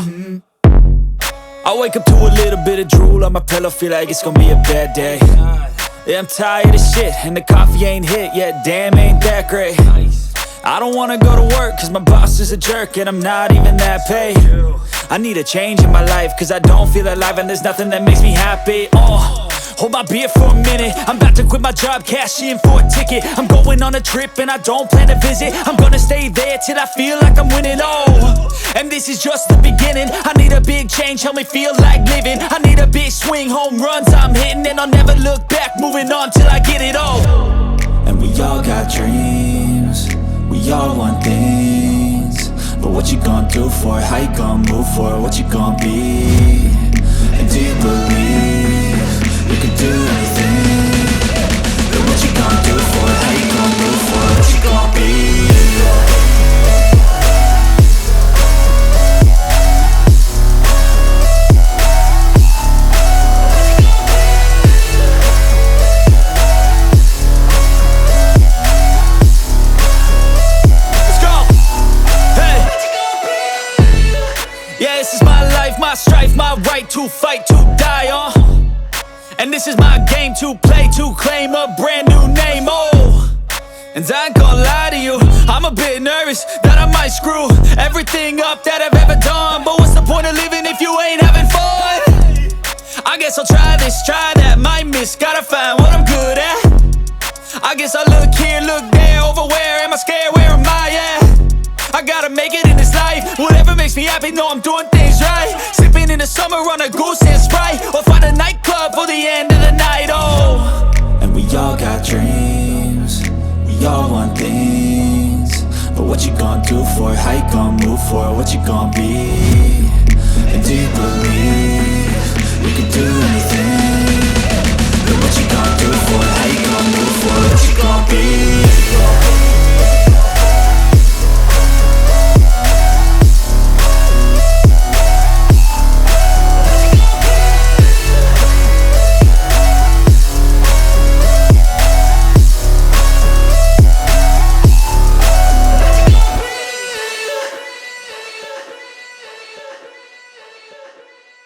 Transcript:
Yeah. I wake up to a little bit of drool on my pillow, feel like it's gonna be a bad day. Yeah, I'm tired of shit, and the coffee ain't hit yet, damn, ain't that great. I don't wanna go to work, cause my boss is a jerk, and I'm not even that paid. I need a change in my life, cause I don't feel alive, and there's nothing that makes me happy. Hold my beer for a minute, I'm about to quit my job, cash in for a ticket. I'm going on a trip and I don't plan to visit. I'm gonna stay there till I feel like I'm winning, and this is just the beginning. I need a big change, help me feel like living. I need a big swing, home runs I'm hitting, and I'll never look back, moving on till I get it all. And we all got dreams, we all want things, but what you gonna do for it? How you gonna move for it? What you gonna be? And do you believe you can do anything? But what you gonna do for it? How you gonna move for it? What you gonna be? Let's go! Hey! Yeah, this is my life, my strife, my right to fight, to die on. And this is my game to play, to claim a brand new name, And I ain't gonna lie to you, I'm a bit nervous that I might screw everything up that I've ever done. But what's the point of living if you ain't having fun? I guess I'll try this, try that, might miss, gotta find what I'm good at. I guess I'll look here, look there, over where am I scared, where am I at? I gotta make it in this life, whatever makes me happy, know I'm doing things right. Sipping in the summer on a goose and Sprite, or find a nightclub for the end of the night, And we all got dreams, we all want things, but what you gonna do for it? How you gonna move for it? What you gonna be?